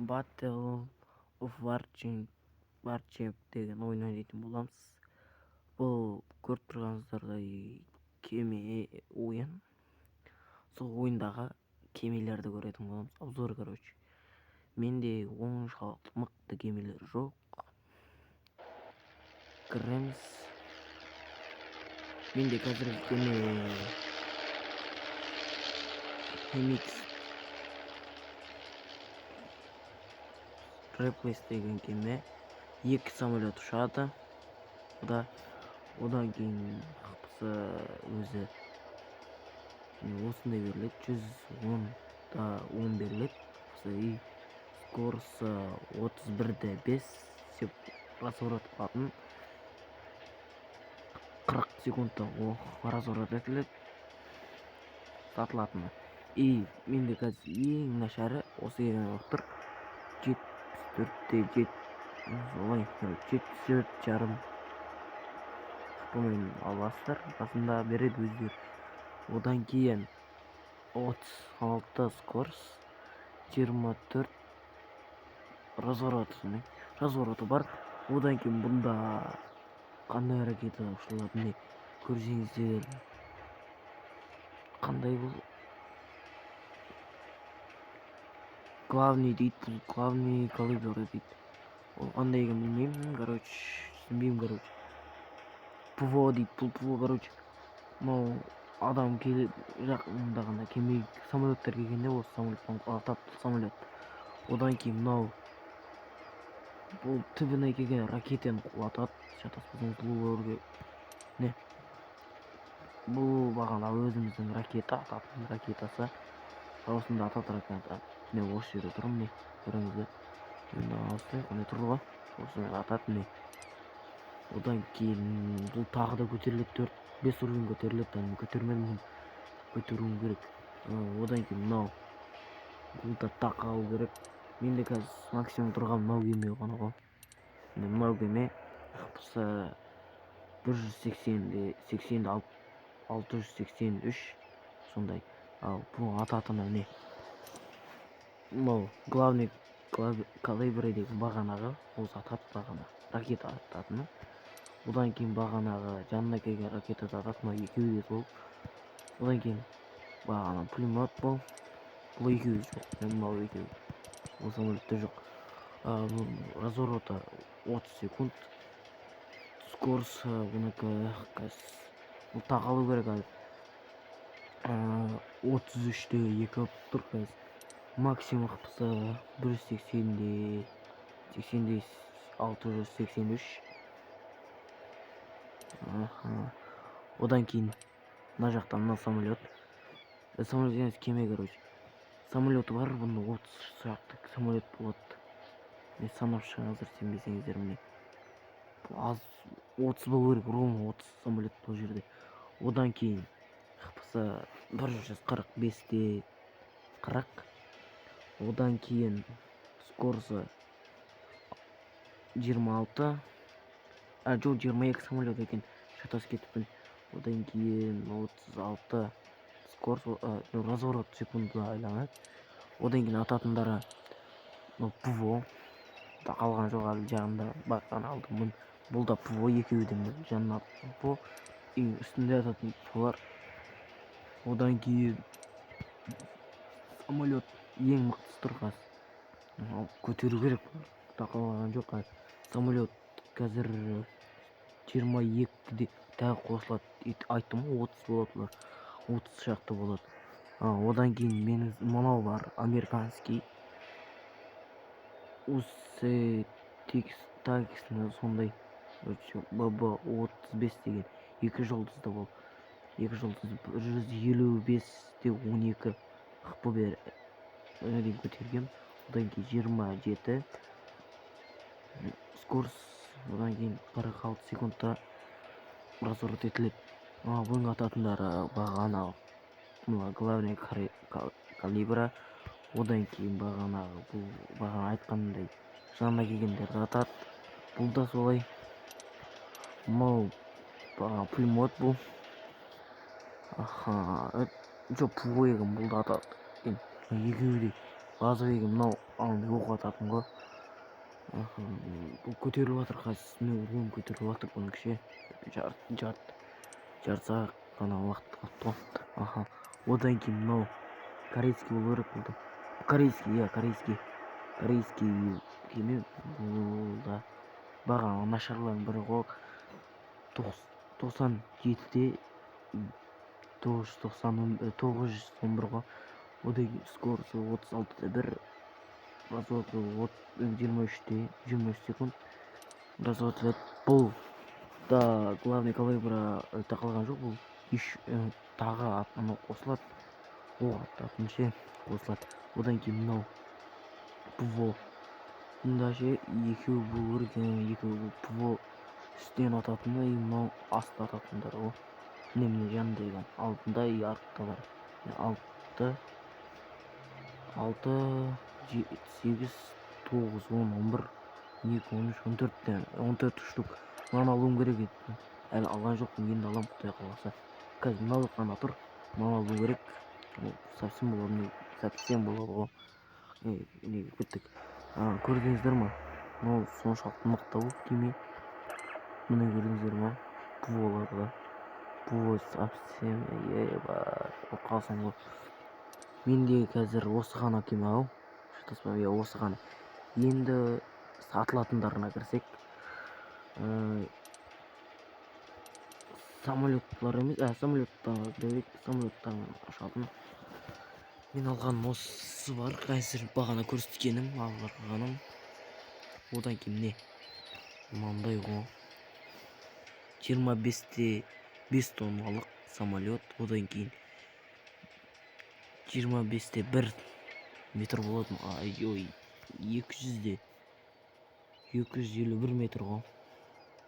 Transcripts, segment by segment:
Battle of Warcraft деген ойын ойнайтын боламыз. Бұл көріп тұрғаныңыздардай кеме ойын. Сол ойындағы кемелерді көретін боламыз. Обзор, короче. Менде оншалықты мықты кемелер жоқ. Кіреміз. Менде қазіргі кеме MX Replace деген кеме. 2 самолет ұшады. Одан кейін қыпсы өзі осындай беріледі. 110 беріледі. И скорысы 31,5 деп разворот қылатын. 40 секундта разворот етіледі. Сатылатыны. И менде қазір ең нашары осы деген отыр. 74,7 солай 74,5 бұның аласыздар. Басында береді өздері. Одан кейін 36 скорс, 24 развороты бар. Одан кейін бұнда қандай ракета ұшырылады көрсеңіздер. Қандай бұл? Главный дейді, главный калибр дейді. Ол қандай екен білмеймін, түсінбеймін. ПВО дейді, бұл ПВО, короче. Мынау адам келіп жақындағанда кеме самолеттер келгенде осы самолеттен атады самолет. Одан кейін мынау бұл түбіне келген ракетаны құлатады. Шатаспасаңыз бұл бағана өзіміздің ататын ракетасы. Осында атады ракета. Осы жерде тұрмын, көріңіздер. Осы қандай тұр ғой? Осыны атады. Одан кейін бұл тағы да көтеріледі, 4-5 уровень көтеріледі. Көтермедім, көтеруім керек. Одан кейін мынау бұл да тақау керек. Менде қазір максимум тұрған мынау кеме ғана ғой. Мынау кеме 180-ді 683 сондай. Ал бұл ататыны не? Мынау главный калибры деген бағанағы осы атады бағана. Ракета ататыны. Одан кейін бағанағы жанына келген ракета атады. Мынау екеуі сол. Одан кейін бағана пулемет бол. Бұл екеуі жоқ. Мынау екеуі. Бұл самолетте жоқ. Развороты 30 секунд. Скорсы бұныкі бұл тақалу керек. 33,2 тұр қазір. Максимум қыпсы 180-де 683. Одан кейін мына жақта мына самолет. Самолет емес кеме, короче. Самолеті бар, бұны 30 шақты самолет болады. Мен санап шығыңыздар, сенбесеңіздер міне. Аз 30 болу керек, ровно 30 самолет бұл жерде. Одан кейін қыпсы 145-те 40. Одан кейін скорсы 26. Жоқ, 22 самолет екен. Шатас кетіппін. Одан кейін 36 скорс, разворот секундда айланады. Одан кейін ататындары ПВО. Қалған жоқ, әлі жағында бақтан алдым. Бұл да ПВО, екеудің жанына ПВО. Үстінде ататын ПВОлар. Одан кейін самолет ең мықтысы тұр қазір. Көтеру керек. Қалған жоқ. Самолет қазір 22-де тағы қосылады. Айттым, 30 болады. 30 шақты болады. Одан кейін менің мынау бар, американский. Таксны сондай. ББ-35 деген 2 жұлдызды бол. 2 жұлдызды 155-те 12 қыпы бер. Өңеден көтергем. Одан кейін 27 скорс. Одан кейін 46 секундта разворот етіледі. Бұның ататындары бағана главный калибра. Одан кейін бұл бағана айтқандай жанына келгендерді атады. Бұл да солай. Бұл пулемет бұл. Жоқ, ПВО егін бұл да атады. Екеуі де базыбегім мынау алдында оқып ататын ғой. Бұл көтеріліп жатыр қазір. Мен руым көтеріліп жатыр бұның кеше. Жарты сағат қана уақыт қалыпты ғой. Аха. Одан кейін мынау корейский болу керек болды. Корейский кеме бұл да бағаны нашарлардың бірі ғой. 97-де 911 ғой. Одан кейін скоросі 36-да 1, развороты 23-те 23 секунд. Разворот бұл да главный калибрі тақалған жоқ, бұл тағы анау қосылады. Аттатын ше қосылады. Одан кейін мынау ПВО. Мұнда ше екеуі бұл екеуі ПВО үстінен ататыны, мынау астын ататындар ғой. Міне жанында алдында артта бар. 6, 7, 8, 9, 10, 11, 12, 13, 14 штук. Мынаны алуым керек еді. Әлі алған жоқпын, енді аламын құдай қаласа. Қазір мынау ғана тұр. Мынаны алу керек. Совсем болады ғой. Неге кеттік. Көрдіңіздер ма? Мынау соншалықты мықты болып кеме. Міне көрдіңіздер ма? ПВО-ларда. ПВО совсем қалсам ғой. Менде қазір осы ғана кеме ау. Осы ғана. Енді сатылатындарына кірсек. Самолеттар емес, самолеттармен ұшатын. Мен алған осы бар, қазір бағана көрсеткенім, алғаным. Одан кейін не? Мынандай ғой. 25-те 5 тонналық самолет. Одан кейін 25-те 1 метр болады. 200-де 251 метр ғой.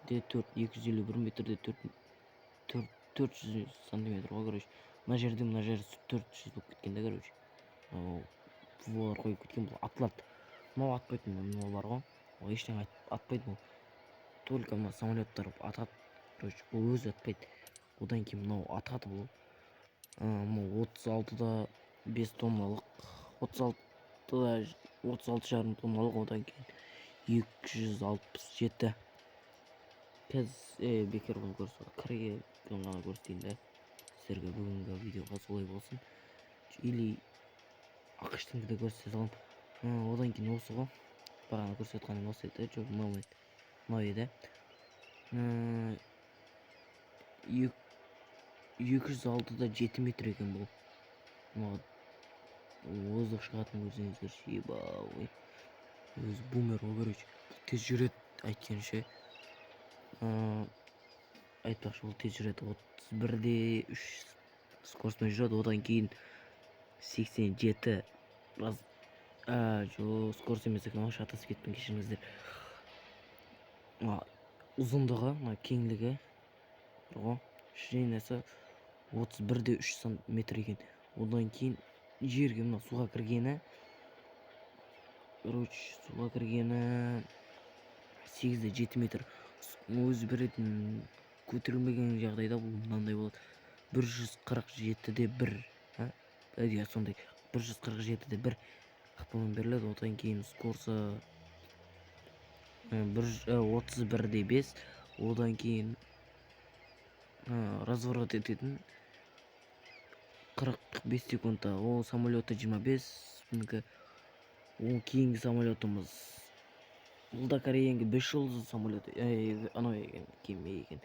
251 метрде 400 сантиметр ғой, короче. Мына жерде 400 болып кеткенде, короче. Бұлар қойып кеткен, бұл атылады. Мынау атпайтын, мынау бар ғой. Ол ештеңе атпайды бұл. Только мына самолеттар атады. Короче, бұл өзі атпайды. Одан кейін мынау атады бұл. Мынау 36-да 5 тонналық. 36,5 тонналық. Одан кейін 267. Қазір бекер bunu көрсетіп, Корея ғана көрсетейін да. Сіздерге бүгінгі видеоға солай болсын. Или ақштың да көрсете салам. Одан кейін осы ғой. Бағана көрсетқаным осы еді. Жоқ, мынау еді. 206-да 7 метр екен бұл. Воздух шығатын өзіңіздер шебауы. Өзі бумер ғой, короче. Тез жүреді, айтқанша. Айтпақшы бұл тез жүреді. 31-де 3 скоростьпен жүреді. Одан кейін 87. Скорость емес екен, шатасып кеттім, кешіріңіздер. Ұзындығы, кеңдігі ширинасы 31-де 3 метр екен. Одан кейін жерге мына суға кіргені, суға кіргені 8-де 7 метр. Өзі беретін көтерілмеген жағдайда бұл мынандай болады. 147-де 1. Сондай 147-де 1 ақпамен беріледі. Одан кейін скорсы 31-де 5. Одан кейін разворот ететін 45 секундта. Ол самолеты 25. Ол кейінгі самолетіміз. Бұл да Кореянге 5 жұлдызды самолеты. Анау екен, кеме екен.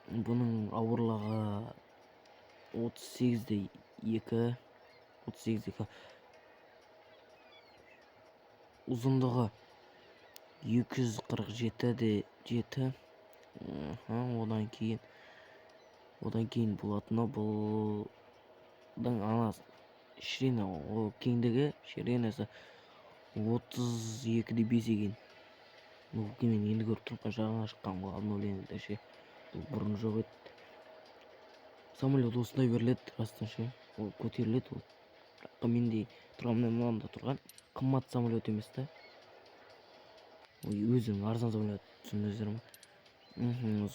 Бұның ауырлығы 38-де 2. 38-де 2. Ұзындығы 247-де 7. Одан кейін болатыны бұлдың ширина, кеңдігі ширинасы 32-де 5 екен. Бұл кемен енді көріп тұрмын, жағына шыққан ғой, обновлениеде ше. Бұл бұрын жоқ еді. Самолет осындай беріледі, растан ше. Ол көтеріледі ол. Менде тұрғаннан мынанда тұрған қымбат самолет емес та. Өзім арзан самолет түсіндіңіздер ме?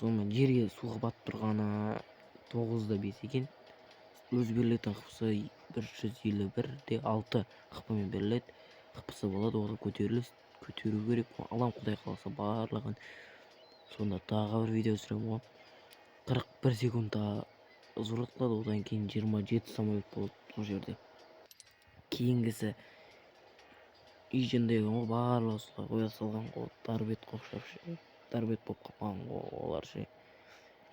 Сонымен жерге суға батып тұрғаны 9-да 5 екен. Өзі берілетін қыпсы 151,6 хпмен беріледі. Хпсы болады, оған көтеру керек. Алам құдай қаласа барлығын. Сонда тағы бір видео түсіремін ғой. 41 секундта зурат қылады, одан кейін 27 самолет болады бұл жерде. Кейінгісі ежендегі ғой, барлығы солай қоя салған ғой, дарбет болып қалған ғой олар ше.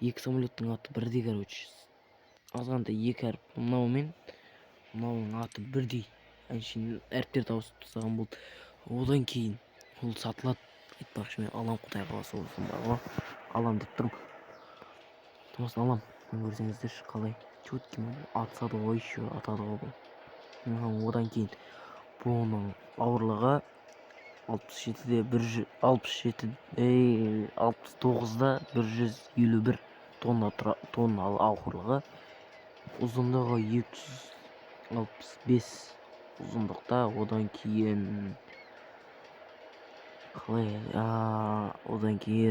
Екі самолеттің аты бірдей, короче. Азғанда екі әріп, мынау мен мынауның аты бірдей. Әншейін әріптер тауысып тастаған болды. Одан кейін ол сатылады. Айтпақшы, мен алам құдай қаласа осында ғой. Алам деп тұрмын. Тосын алам. Көрсеңіздерші қалай чөткім атсады ғой, еще атады ғой бұл. Одан кейін бұның ауырлығы 69-да 151 тонна ауырлығы. Ұзындығы 265 ұзындықта. Одан кейін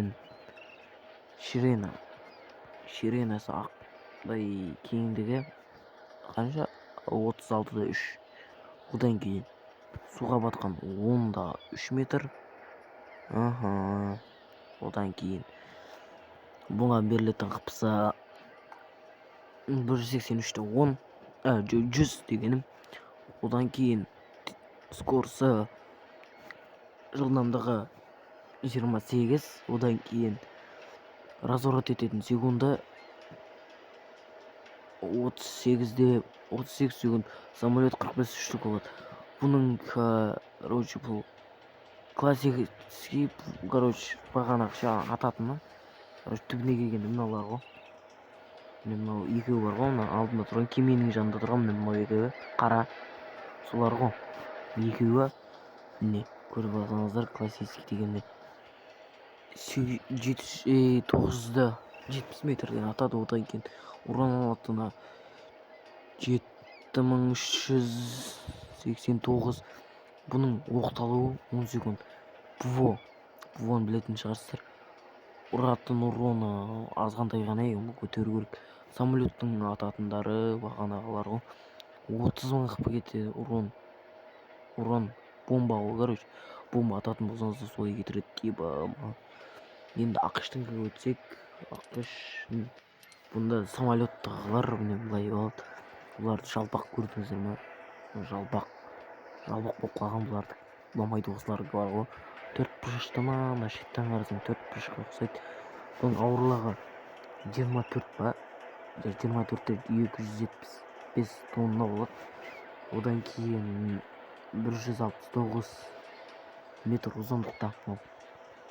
ширенасы ақтай, кеңдігі қанша? 36-да 3. Одан кейін суға батқан 10-да 3 метр. Одан кейін бұға берілетін қыпса 183-те 10, 100 дегенім. Одан кейін скорсы жылдамдығы 28. Одан кейін разворот ететін секунды 38 секунд. Самолет 45 штук болады. Бұның, короче, бұл классический, короче, бағанақша ататыны. Түбіне келгенде мыналар ғой. Мынау екеуі бар ғой, алдында тұрған кеменің жанында тұрған мынау екеуі қара. Солар ғой. Екеуі міне көріп алсаңыздар, классический дегенде 970 метрден атады. Одан кейін уран алатына 7389. Бұның оқталуы 10 секунд. Бұны білетін шығарсыздар. Ұратын уроны азғантай ғана, оны көтеру керек. Самолеттің ататындары бағанағылар ғой. 30 мың қып кетеді урон бомба ғой, короче. Бомба ататын болсаңызда солай кетіреді типа. Енді ақштың өтсек, ақш бұнда самолеттағылар міне былай болады. Бұларды жалпақ көрдіңіздер ме? Жалпақ болып қалған бұларды. Ламайды осылар бар ғой. 4 бұрышты ма, мына шеттен қарасаң 4 бұрышқа ұқсайды. Бұның ауырлығы 24 па? 24-те 275 тонна болады. Одан кейін 169 метр ұзындықта.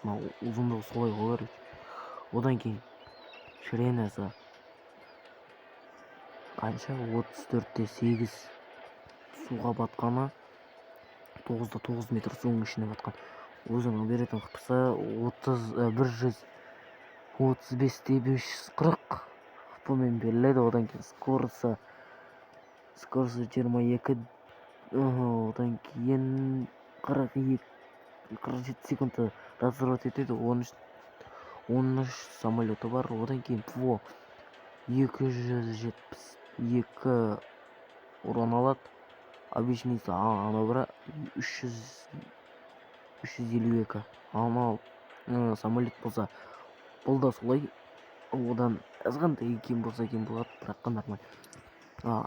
Ұзындығы солай ғой. Одан кейін ширенасы қанша? 34-те 8 суға батқаны, 9-да 9 метр суың ішіне батқан. Өзінің беретін қыпсы 135-те 540 қыпымен беріледі. Одан кейін скорысы 22. Одан кейін 47 секундта разворот етеді. 13 самолеті бар. Одан кейін ПВО 272 урон алады. Обычныйсы анау бірі 352. Анау самолет болса, бұл да солай. Одан азғандай кем болса кем болады, бірақ нормально.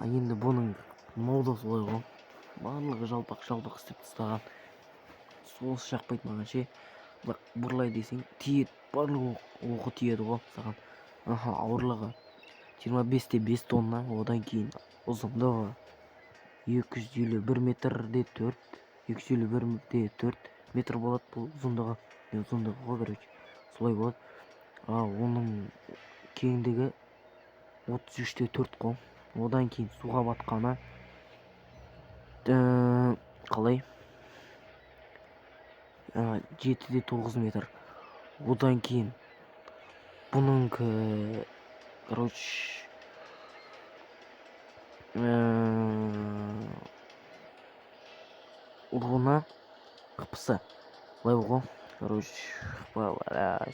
Енді бұның мынау да солай ғой. Барлығы жалпақ істеп тастаған. Соғыс жақпайды маған ше. Бірақ бұрлай десең тиеді, барлығы оғы тиеді ғой саған. Ауырлығы 25-те 5 тонна. Одан кейін ұзындығы 251 метрде 4. 251-де 4 метр болады бұл ұзындығы. Ұзындығы ғой, короче. Солай болады. Оның кеңдігі 33-те 4 қой. Одан кейін суға батқаны қалай? 7-де 9 метр. Одан кейін бұның, короче, ұруына қыпсы. Былай ғой, короче,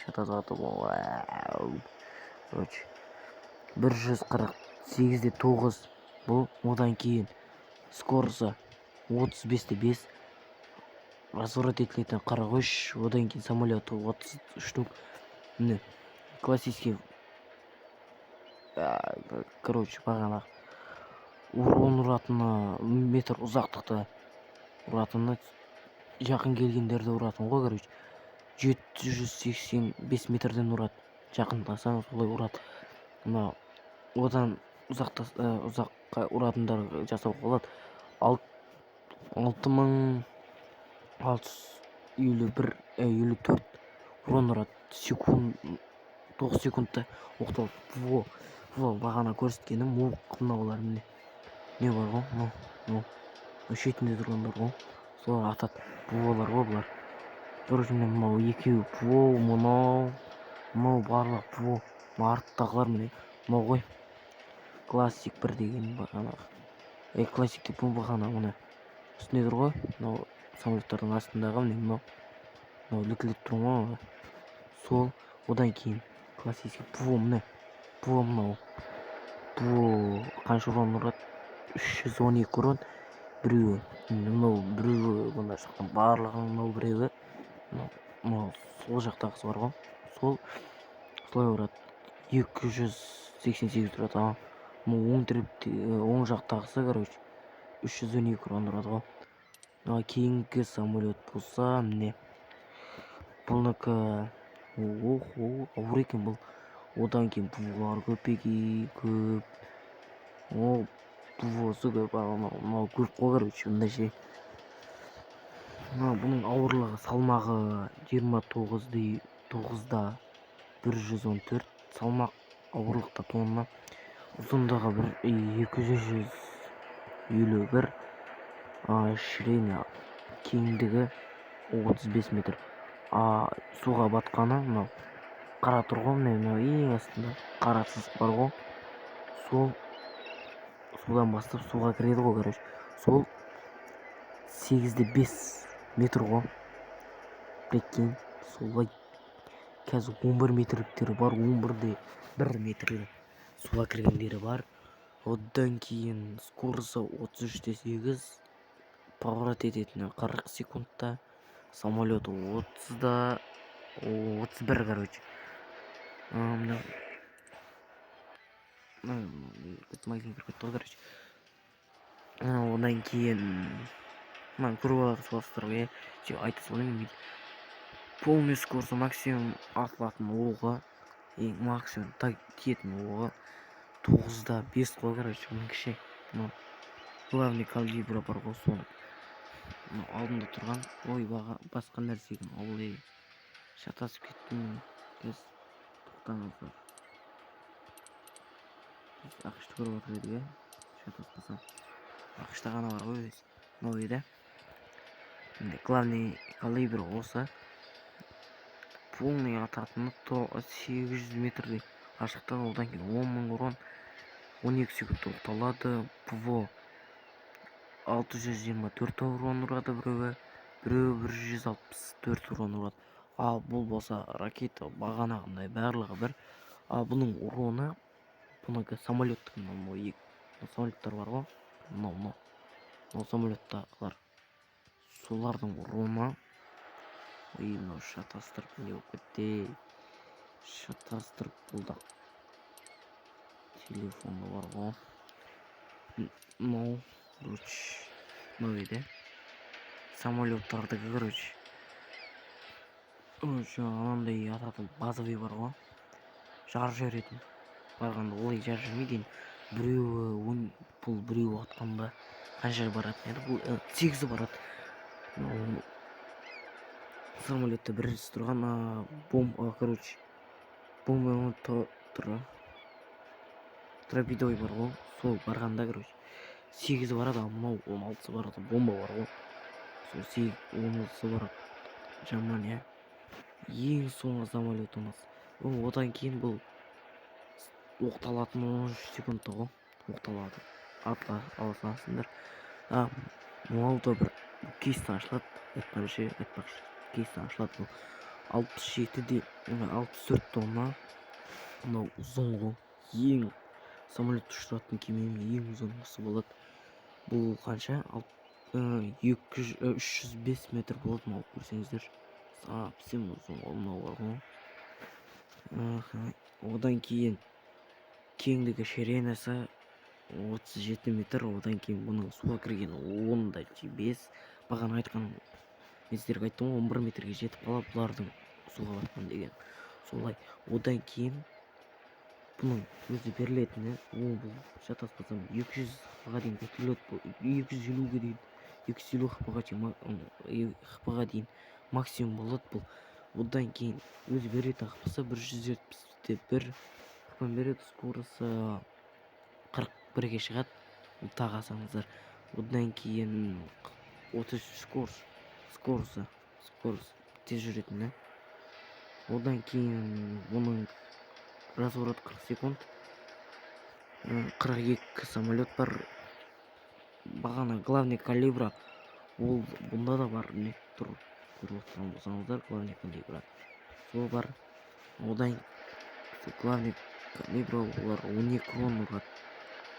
шатазаты ғой. Короче, 148-де 9 бұл. Одан кейін скоросты 35-5, разворот етілетін 43, одан кейін самолеты 30 штук. Міне классический, короче, бағанағы урон ұратыны метр ұзақтықты ұратыны, жақын келгендерді ұратын ғой, короче 785 метрден ұрады, жақындасаң солай ұрады. Мына одан ұзаққа ұратындар жасауға болады. 6654 урон ұрады, 9 секундта оқталады. Во бағана көрсеткенім мынаулар, міне не бар ғой, мынау шетінде тұрғандар ғой, солар атады. Бұлар ғой бұлар. Короче, мынау екеуі мынау барлық арттағылар, міне мынау ғой классик 1 деген бағанағы. Классик деп бағана мына үстінде тұр ғой, мынау самолеттардың астындағы, міне мынау лүкілеп тұр ғой. Сол, одан кейін классический міне мынау қанша урон ұрады? 312 урон. Біреуі біреуі мына жақтан барлығын, мынау біреуі, мынау сол жақтағысы бар ғой, солай ұрады. 288 тұрады. Оң жақтағысы, короче, 312 урон ұрады ғой. Кейінгі самолет болса, міне бұлныкі ауыр екен бұл. Одан кейін бұлар көп. Бұлысы көп, мынау көп қой, короче, мында ше. Бұның ауырлығы, салмағы 29-да 114, салмақ ауырлықта тонна, ұзындығы 251, шірене кеңдігі 35 метр. Суға батқаны, мынау қара тұр ғой, мынау ең астында қара сызық бар ғой, судан бастап суға кіреді ғой, короче. Сол 8-5 метр ғой. Прикинь, солай. Қазір 11 метрліктері бар, 11-де 1 метрлі суға кіргендері бар. Одан кейін скорысы 33-8, поворот ететіні 40 секундта, самолеты 30-да 31, короче. Одан кейін көріп аласыздар, айта салайын. Полный скоросты максимум атылатын оғы, максимум тиетін оғы 9-да 5 қой, короче, оның кіші. Главный калибрі бар ғой, соны алдында тұрған. Ой, басқа нәрсеген олай шатасып кеттім. Тоқтаңыздар. Ақышты көріп отыр едіге, шатаспасам. Ақышта ғана бар ғой, мынау еді. Главный калибр осы. Полный ататыны 800 метрдей қашықтан, одан кейін 10.000 урон, 12 секунд тоқталады. ПВО 624 урон ұрады біреуі 164 урон ұрады. Бұл болса ракета бағанағындай барлығы бір. Бұның уроны, бұныкі самолеттің, самолеттар бар ғой, мынау самолеттағылар, солардың уроны. Мынау шатастырып не болып кетті, шатастырып бұлдақ. Телефоны бар ғой, мынау еді самолеттардығы, короче. Анандай ататын базовый бар ғой, жар жүретін барғанда, олай жар жүрмейді. Біреуі атқанда қанша баратын еді, бұл 8 барады. Самолетті бірінші тұрған короче, бомба торпедой бар ғой, сол барғанда, короче, 8 барады, мынау 16 барады, бомба бар ғой, сол 16 барады. Жаман, я. Ең соңғы самолет у нас. Одан кейін бұл оқталатын 13 секундта ғой, оқталады. Аласыңдар. Мынау да бір кейстен ашылады, айтпақшы. Кейстен ашылады бұл. 64 тонна. Мынау ұзын ғой. Ең самолет ұшыратын кемемен ең ұзын осы болады. бұл қанша 305 метр болады мынау көрсеңіздер. Совсем ұзын мынау бар ғой. Одан кейін кеңдігі ширенасы 37 метр. Одан кейін бұның суға кірген 10-5. Бағана айтқан мен сіздерге айттым 11 метрге жетіп қалып бұлардың суға батқан деген. Солай. Одан кейін бұның өзі берілетіні ол бұл шатаспасам 200-ға дейін көтеріледі. 250-ге дейін 250 хп-ға дейін максимум болады бұл. Одан кейін өзі беретін хп-сы 171 хп береді. Скорысы 41-ге шығады. Тағасаңыздар. Одан кейін 30 скорысы тез жүретіні. Одан кейін бұның разворот 40 секунд. 42 самолет бар. Бағана главный калибра ол бұнда да бар. Не тұр көріп отырған болсаңыздар, главный калибра сол бар. Одан главный калибра олар 12 урон ұрады.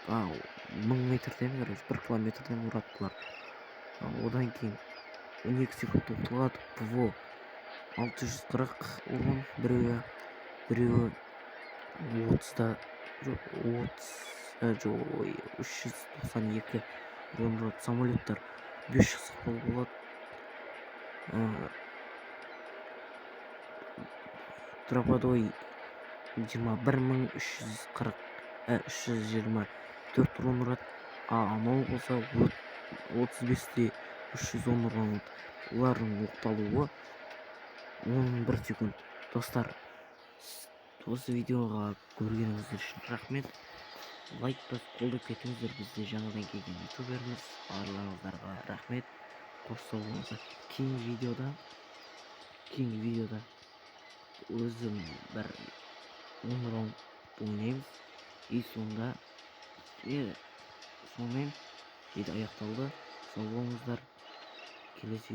1000 метрден 1 километрден ұрады бұлар. Одан кейін 12 секунд тоқталады. ПВО 640 урон, біреуі 392 урон ұрады. Самолеттар 500 болады. Троподой 21324 урон ұрады. Анау болса 35-те 310 урон ұрады. Олардың оқталуы 11 секунд. Достар, осы видеоға көргеніңіздер үшін рахмет. Лайк басып қолдап кетіңіздер. Бізде жаңадан келген ютуберміз. Барларыңыздарға рахмет. Қош сау болыңыздар. Кейінгі видеода өзім бір 10 раунд ойнаймыз. И сонда сонымен аяқталды. Сау болыңыздар. Келесі